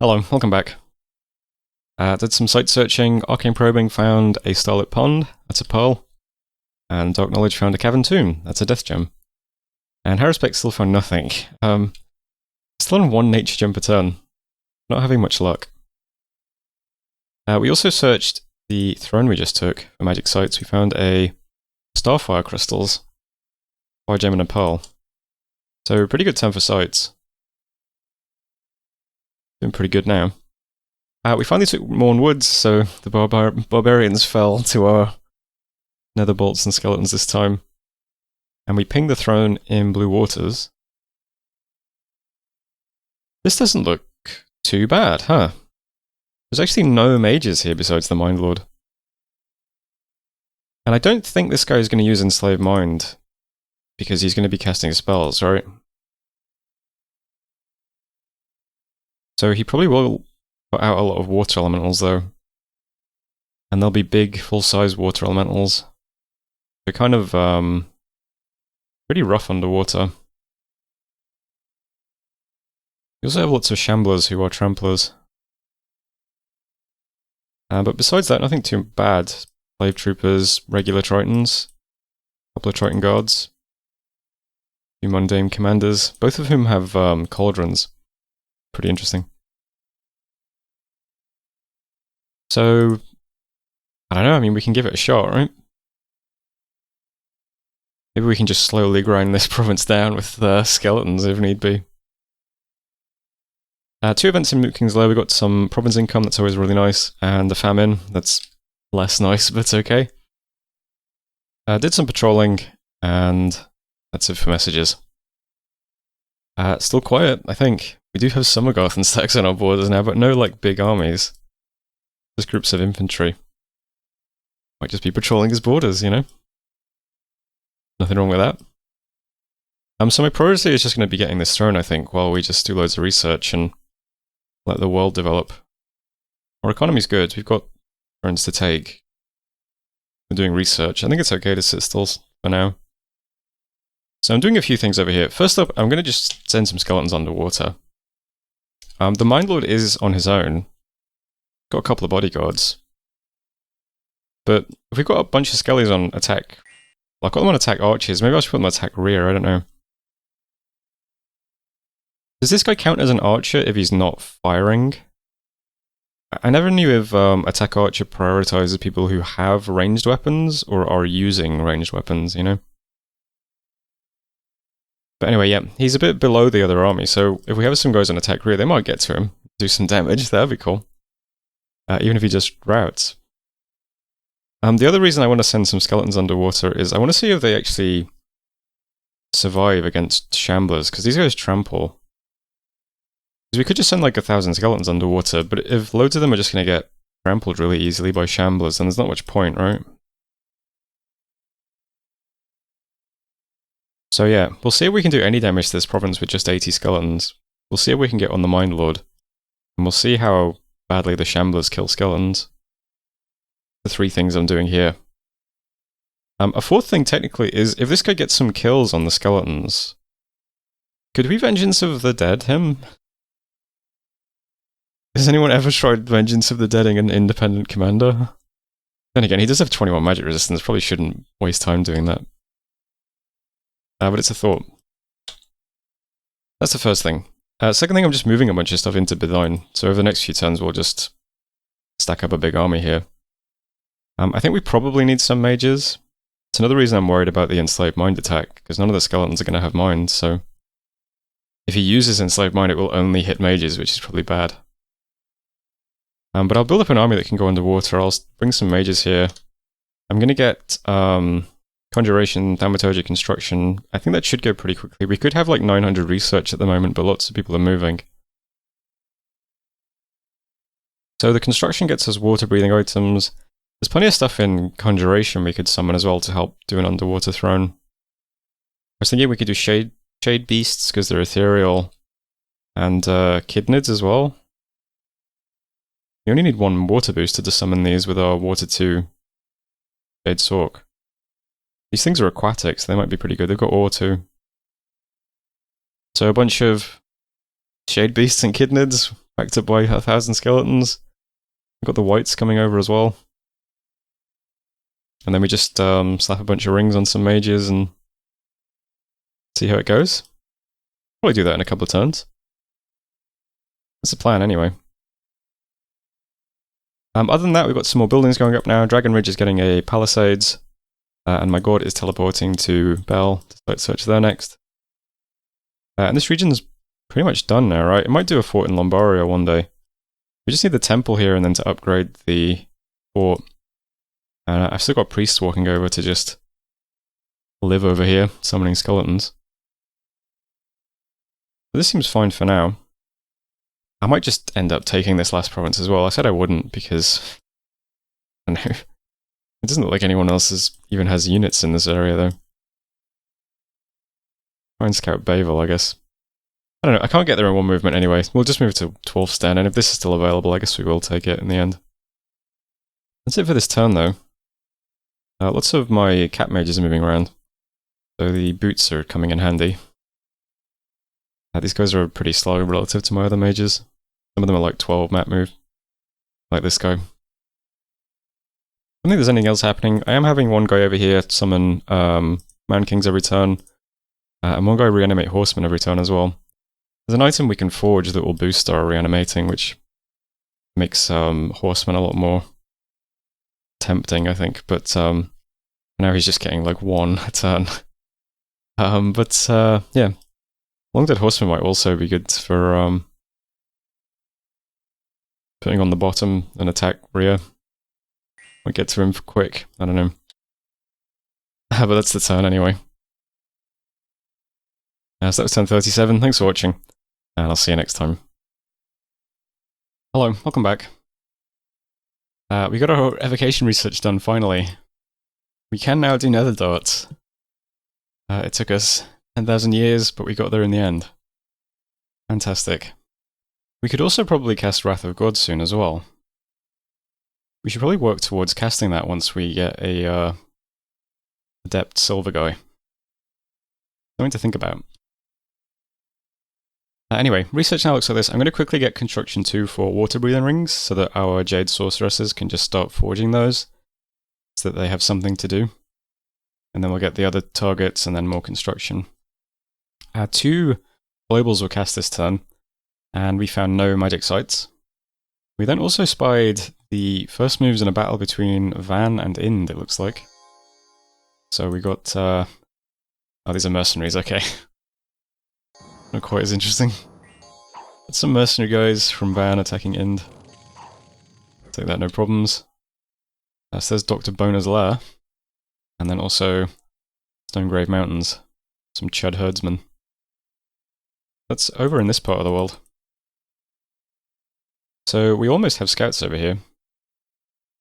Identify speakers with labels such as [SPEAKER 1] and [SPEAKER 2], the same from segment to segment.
[SPEAKER 1] Hello, welcome back. Did some site searching, arcane probing, found a starlit pond, that's a pearl, and dark knowledge found a cavern tomb, that's a death gem. And Harrispec still found nothing. Still on one nature gem per turn. Not having much luck. We also searched the throne we just took for magic sites. We found a starfire crystals, fire gem and a pearl. So pretty good turn for sites. Doing pretty good now. We finally took Morn Woods, so the barbarians fell to our nether bolts and skeletons this time. And we pinged the throne in blue waters. This doesn't look too bad, huh? There's actually no mages here besides the Mind Lord. And I don't think this guy is going to use Enslaved Mind, because he's going to be casting spells, right? So he probably will put out a lot of water elementals though. And they'll be big, full-size water elementals. They're kind of pretty rough underwater. We also have lots of shamblers who are tramplers. But besides that, nothing too bad. Slave troopers, regular tritons, a couple of triton guards, a few mundane commanders, both of whom have cauldrons. Pretty interesting. So, I don't know, I mean, we can give it a shot, right? Maybe we can just slowly grind this province down with skeletons if need be. 2 events in Moot King's Lair. We got some province income, that's always really nice, and a famine, that's less nice, but okay. Did some patrolling, and that's it for messages. Still quiet, I think. We do have Summergarth and stacks on our borders now, but no, like, big armies. Just groups of infantry. Might just be patrolling his borders, you know? Nothing wrong with that. So my priority is just going to be getting this throne, I think, while we just do loads of research and let the world develop. Our economy's good, we've got thrones to take. We're doing research. I think it's okay to sit still for now. So I'm doing a few things over here. First up, I'm going to just send some skeletons underwater. The Mind Lord is on his own. Got a couple of bodyguards. But if we've got a bunch of skellies on attack, well, I've got them on attack archers, maybe I should put them on attack rear, I don't know. Does this guy count as an archer if he's not firing? I never knew if attack archer prioritizes people who have ranged weapons or are using ranged weapons, you know? But anyway, yeah, he's a bit below the other army, so if we have some guys on attack rear, they might get to him, do some damage, that'd be cool. Even if he just routes. The other reason I want to send some skeletons underwater is I want to see if they actually survive against shamblers, because these guys trample. Because we could just send like 1,000 skeletons underwater, but if loads of them are just going to get trampled really easily by shamblers, then there's not much point, right? So yeah, we'll see if we can do any damage to this province with just 80 skeletons. We'll see if we can get on the Mind Lord. And we'll see how badly the shamblers kill skeletons. The 3 things I'm doing here. A 4th thing technically is, if this guy gets some kills on the skeletons, could we Vengeance of the Dead him? Has anyone ever tried Vengeance of the Deading an independent commander? Then again, he does have 21 magic resistance, probably shouldn't waste time doing that. But it's a thought. That's the first thing. Second thing, I'm just moving a bunch of stuff into Bedine, so over the next few turns we'll just stack up a big army here. I think we probably need some mages. It's another reason I'm worried about the Enslaved Mind attack, because none of the skeletons are going to have minds, so if he uses Enslaved Mind it will only hit mages, which is probably bad. But I'll build up an army that can go underwater. I'll bring some mages here. I'm going to get Conjuration, Thaumaturgy, Construction. I think that should go pretty quickly. We could have like 900 research at the moment, but lots of people are moving. So the Construction gets us water-breathing items. There's plenty of stuff in Conjuration we could summon as well to help do an underwater throne. I was thinking we could do Shade Beasts because they're ethereal. And Kidnids as well. You only need 1 water booster to summon these with our Water 2 Shade Sork. These things are aquatic, so they might be pretty good. They've got ore too. So a bunch of Shade Beasts and Kidnids. backed up by 1,000 skeletons. We've got the whites coming over as well. And then we just slap a bunch of rings on some mages and see how it goes. Probably do that in a couple of turns. That's the plan anyway. Other than that, we've got some more buildings going up now. Dragon Ridge is getting a palisades. And my god is teleporting to Bell to start search there next. And this region's pretty much done now, right? It might do a fort in Lombaria one day. We just need the temple here and then to upgrade the fort. I've still got priests walking over to just live over here, summoning skeletons. But this seems fine for now. I might just end up taking this last province as well. I said I wouldn't because, I don't know, it doesn't look like anyone else even has units in this area though. Try and scout Bavel, I guess. I don't know, I can't get there in one movement anyway. We'll just move to 12th stand, and if this is still available, I guess we will take it in the end. That's it for this turn though. Lots of my cat mages are moving around, so the boots are coming in handy. These guys are pretty slow relative to my other mages. Some of them are like 12 map move, like this guy. I don't think there's anything else happening. I am having one guy over here summon Man Kings every turn, and one guy reanimate Horsemen every turn as well. There's an item we can forge that will boost our reanimating, which makes Horsemen a lot more tempting, I think, but now he's just getting like one a turn. Yeah, Long Dead Horseman might also be good for putting on the bottom and attack rear. Might get to him quick, I don't know. But that's the turn anyway. So that was turn 37, thanks for watching, and I'll see you next time. Hello, welcome back. We got our evocation research done finally. We can now do nether darts. It took us 10,000 years, but we got there in the end. Fantastic. We could also probably cast Wrath of God soon as well. We should probably work towards casting that once we get a adept silver guy. Something to think about. Anyway, research now looks like this. I'm going to quickly get construction 2 for water breathing rings so that our Jade sorceresses can just start forging those so that they have something to do. And then we'll get the other targets and then more construction. 2 globals were cast this turn, and we found no magic sites. We then also spied the first moves in a battle between Van and Ind, it looks like. So we got... oh, these are mercenaries, okay. Not quite as interesting. Got some mercenary guys from Van attacking Ind. Take that, no problems. Says Dr. Boner's Lair. And then also Stonegrave Mountains. Some Chud herdsmen. That's over in this part of the world. So we almost have scouts over here.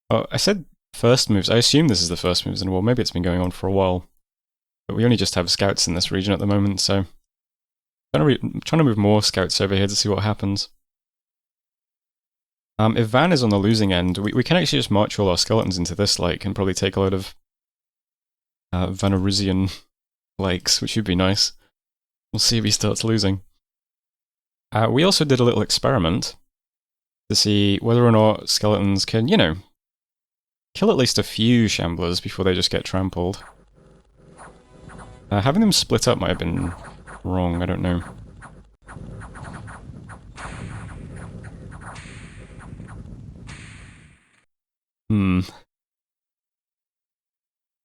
[SPEAKER 1] Oh, I said first moves. I assume this is the first moves in the war. Maybe it's been going on for a while. But we only just have scouts in this region at the moment, so... I'm trying to move more scouts over here to see what happens. If Van is on the losing end, we can actually just march all our skeletons into this lake and probably take a load of Vanarisian lakes, which would be nice. We'll see if he starts losing. We also did a little experiment to see whether or not skeletons can, you know, kill at least a few shamblers before they just get trampled. Having them split up might have been wrong, I don't know.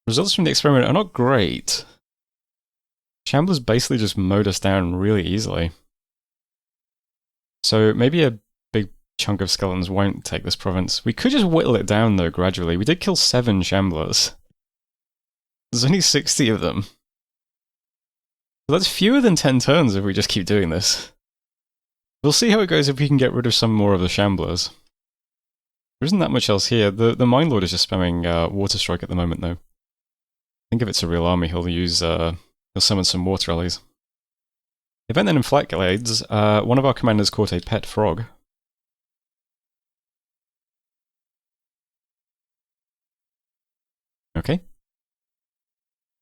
[SPEAKER 1] Results from the experiment are not great. Shamblers basically just mowed us down really easily. So maybe a big chunk of skeletons won't take this province. We could just whittle it down though gradually. We did kill 7 shamblers. There's only 60 of them. So that's fewer than 10 turns if we just keep doing this. We'll see how it goes if we can get rid of some more of the shamblers. There isn't that much else here. The Mindlord is just spamming Water Strike at the moment though. I think if it's a real army, he'll use he'll summon some water rallies. Event then in Flat Glades, one of our commanders caught a pet frog. Okay.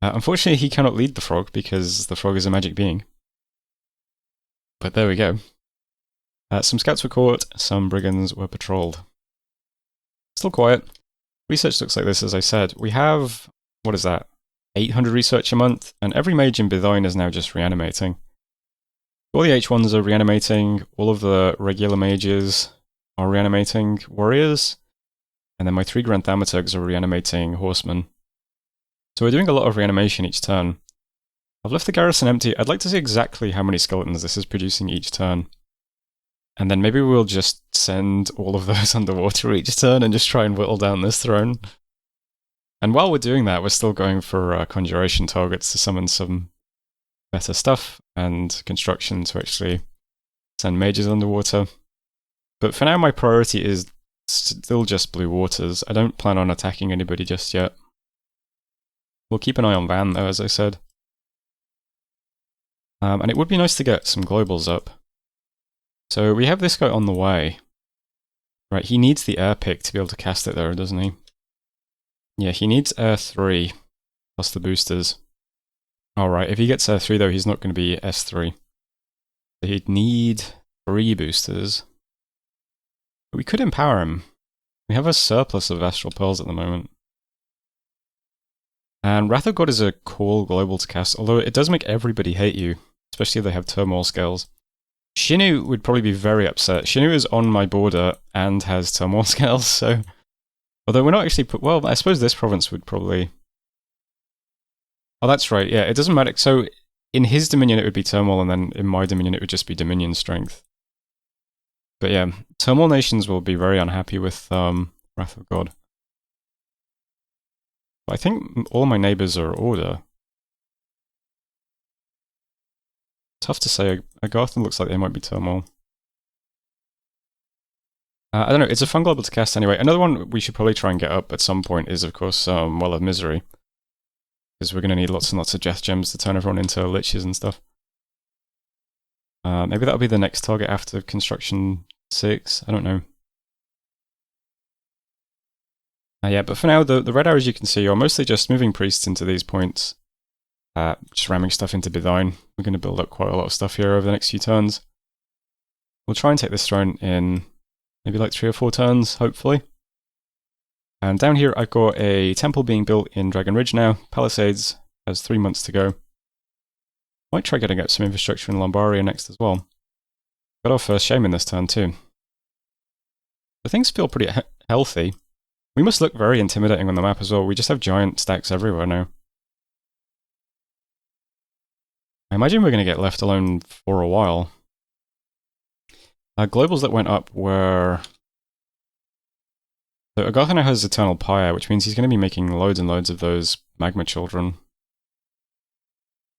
[SPEAKER 1] Unfortunately, he cannot lead the frog because the frog is a magic being. But there we go. Some scouts were caught, some brigands were patrolled. Still quiet. Research looks like this, as I said. We have, what is that, 800 research a month, and every mage in Bithine is now just reanimating. All the H1s are reanimating, all of the regular mages are reanimating warriors, and then my 3 Grand Thaumaturgs are reanimating horsemen. So we're doing a lot of reanimation each turn. I've left the garrison empty. I'd like to see exactly how many skeletons this is producing each turn. And then maybe we'll just send all of those underwater each turn and just try and whittle down this throne. And while we're doing that, we're still going for conjuration targets to summon some better stuff and construction to actually send mages underwater. But for now, my priority is still just blue waters. I don't plan on attacking anybody just yet. We'll keep an eye on Van, though, as I said. And it would be nice to get some globals up. So we have this guy on the way. Right, he needs the air pick to be able to cast it there, doesn't he? Yeah, he needs air 3 plus the boosters. Alright, if he gets air 3 though, he's not going to be S3. So he'd need 3 boosters. But we could empower him. We have a surplus of Astral Pearls at the moment. And Wrath of God is a cool global to cast, although it does make everybody hate you, especially if they have turmoil scales. Shinu would probably be very upset. Shinu is on my border and has turmoil scales, so... Although we're not actually... Well, I suppose this province would probably... Oh, that's right, yeah, it doesn't matter. So, in his dominion it would be turmoil, and then in my dominion it would just be dominion strength. But yeah, turmoil nations will be very unhappy with Wrath of God. But I think all my neighbours are order. Tough to say. Agartha looks like they might be turmoil. I don't know, it's a fun global to cast anyway. Another one we should probably try and get up at some point is, of course, Well of Misery. Because we're going to need lots and lots of Death Gems to turn everyone into liches and stuff. Maybe that'll be the next target after Construction 6, I don't know. Yeah, but for now, the red arrows you can see are mostly just moving priests into these points. Just ramming stuff into Bithine. We're going to build up quite a lot of stuff here over the next few turns. We'll try and take this throne in maybe like 3 or 4 turns, hopefully. And down here I've got a temple being built in Dragon Ridge now. Palisades has 3 months to go. Might try getting up some infrastructure in Lombaria next as well. Got our first shaman this turn too. The things feel pretty healthy. We must look very intimidating on the map as well. We just have giant stacks everywhere now. I imagine we're going to get left alone for a while. Globals that went up were... So Agartha now has Eternal Pyre, which means he's going to be making loads and loads of those Magma Children.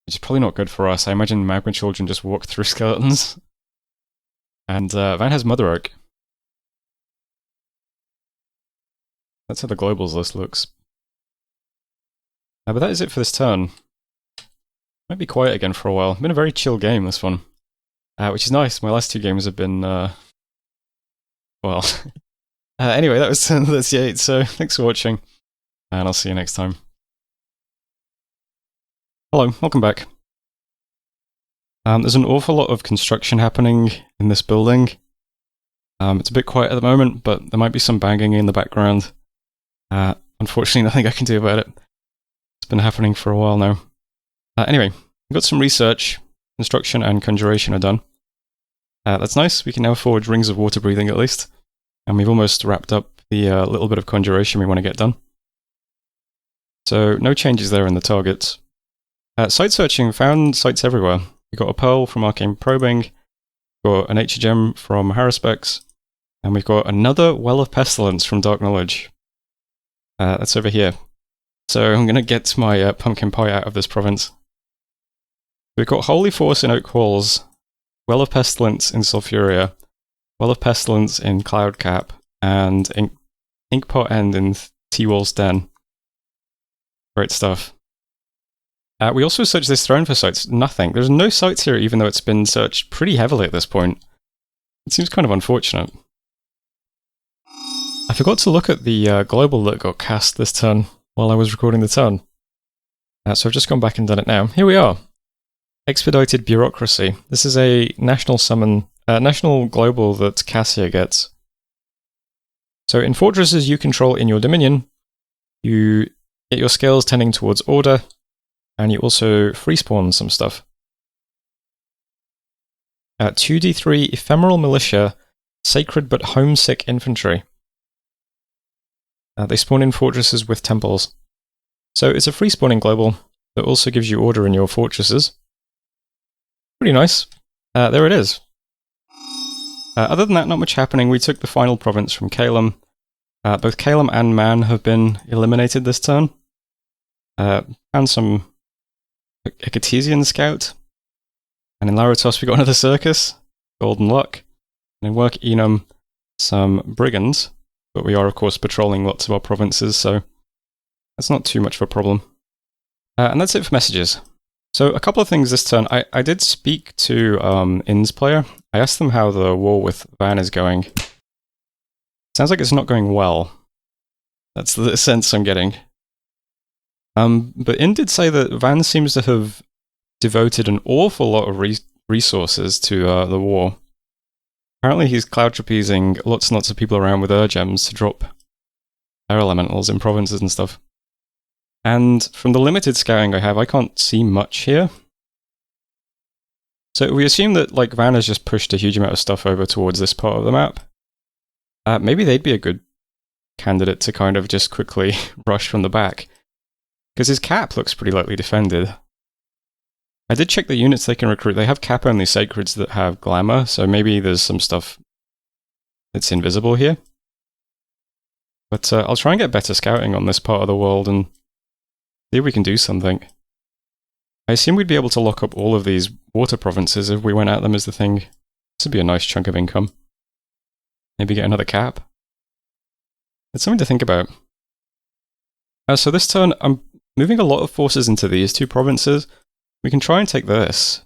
[SPEAKER 1] Which is probably not good for us. I imagine Magma Children just walk through skeletons. And Van has Mother Oak. That's how the globals list looks. But that is it for this turn. Might be quiet again for a while. Been a very chill game, this one. Which is nice. My last 2 games have been, well... anyway, that was turn 38, so thanks for watching, and I'll see you next time. Hello, welcome back. There's an awful lot of construction happening in this building. It's a bit quiet at the moment, but there might be some banging in the background. Unfortunately, nothing I can do about it. It's been happening for a while now. Anyway, we've got some research, construction and conjuration are done. That's nice, we can now forge rings of water breathing at least. And we've almost wrapped up the little bit of conjuration we want to get done. So, no changes there in the targets. Site searching, found sites everywhere. We got a Pearl from Arcane Probing, got an H-Gem from Haruspex, and we've got another Well of Pestilence from Dark Knowledge. That's over here. So I'm going to get my pumpkin pie out of this province. We've got Holy Force in Oak Halls, Well of Pestilence in Sulfuria, Well of Pestilence in Cloudcap, and Inkpot End in T-Wall's Den. Great stuff. We also searched this throne for sites. Nothing. There's no sites here, even though it's been searched pretty heavily at this point. It seems kind of unfortunate. I forgot to look at the global that got cast this turn while I was recording the turn. So I've just gone back and done it now. Here we are. Expedited Bureaucracy. This is a national summon national global that Cassia gets. So in fortresses you control in your dominion, you get your scales tending towards order, and you also free spawn some stuff. 2d3 ephemeral militia, sacred but homesick infantry. They spawn in fortresses with temples. So it's a free spawning global that also gives you order in your fortresses. Pretty nice. There it is. Other than that, not much happening. We took the final province from Calum. Both Calum and Man have been eliminated this turn. Found some a Cartesian scout. And in Laratos we got another circus, Golden Luck. And in Work Enum, some brigands. But we are of course patrolling lots of our provinces, so that's not too much of a problem. And that's it for messages. So a couple of things this turn. I did speak to Inn's player. I asked them how the war with Van is going. Sounds like it's not going well. That's the sense I'm getting. But Inn did say that Van seems to have devoted an awful lot of resources to the war. Apparently he's cloud trapezing lots and lots of people around with gems to drop air elementals in provinces and stuff. And from the limited scouting I have, I can't see much here. So we assume that like Van has just pushed a huge amount of stuff over towards this part of the map. Maybe they'd be a good candidate to kind of just quickly rush from the back. Because his cap looks pretty lightly defended. I did check the units they can recruit. They have cap-only sacreds that have glamour, so maybe there's some stuff that's invisible here. But I'll try and get better scouting on this part of the world and see if we can do something. I assume we'd be able to lock up all of these water provinces if we went at them as the thing. This would be a nice chunk of income. Maybe get another cap. It's something to think about. So this turn, I'm moving a lot of forces into these two provinces. We can try and take this.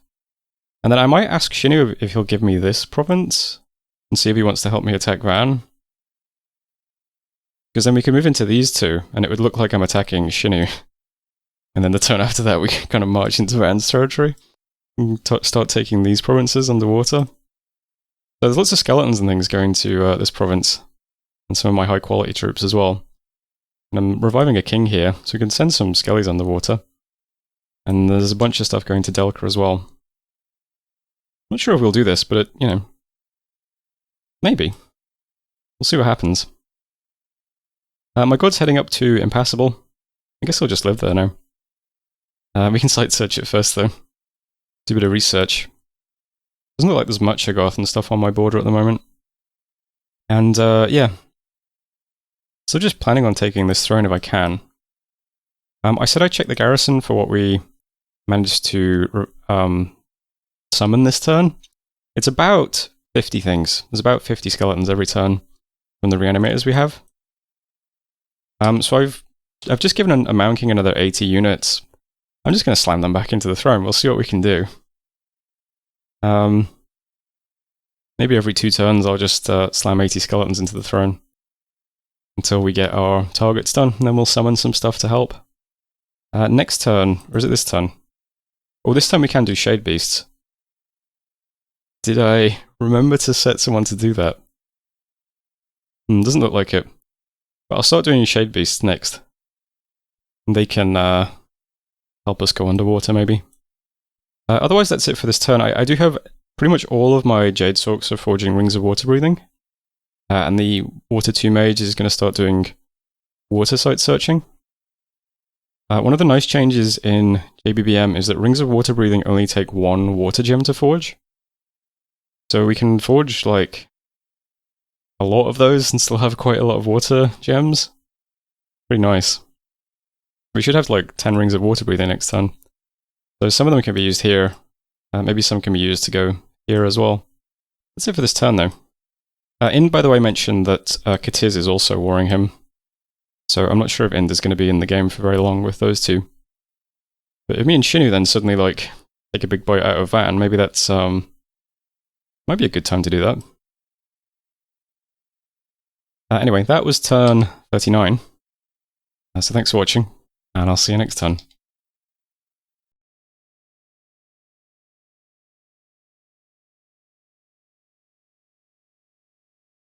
[SPEAKER 1] And then I might ask Shinu if he'll give me this province and see if he wants to help me attack Van. Because then we can move into these two, and it would look like I'm attacking Shinu. And then the turn after that, we can kind of march into Van's territory and start taking these provinces underwater. So there's lots of skeletons and things going to this province, and some of my high-quality troops as well. And I'm reviving a king here, so we can send some skellies underwater. And there's a bunch of stuff going to Delca as well. Not sure if we'll do this, but you know, maybe. We'll see what happens. My god's heading up to Impassable. I guess he'll just live there now. We can site search it first though. Do a bit of research. Doesn't look like there's much Agarth and stuff on my border at the moment. And yeah. So just planning on taking this throne if I can. I said I'd check the garrison for what we managed to summon this turn. It's about 50 things. There's about 50 skeletons every turn from the reanimators we have. So I've just given a Mound King another 80 units. I'm just going to slam them back into the throne. We'll see what we can do. Maybe every 2 turns I'll just slam 80 skeletons into the throne until we get our targets done, and then we'll summon some stuff to help. Next turn, or is it this turn? Oh, this time we can do Shade Beasts. Did I remember to set someone to do that? Doesn't look like it. But I'll start doing Shade Beasts next. And they can help us go underwater, maybe. Otherwise, that's it for this turn. I do have pretty much all of my Jade Sorks are forging Rings of Water Breathing. And the Water 2 Mage is going to start doing water site searching. One of the nice changes in JBBM is that Rings of Water Breathing only take 1 water gem to forge. So we can forge, like, a lot of those and still have quite a lot of water gems. Pretty nice. We should have, like, 10 Rings of Water Breathing next turn. So some of them can be used here. Maybe some can be used to go here as well. That's it for this turn, though. Inn, by the way, mentioned that Katiz is also warring him. So I'm not sure if Ind is going to be in the game for very long with those two. But if me and Shinu then suddenly, like, take a big bite out of Van, maybe that's, might be a good time to do that. Anyway, that was turn 39. So thanks for watching, and I'll see you next turn.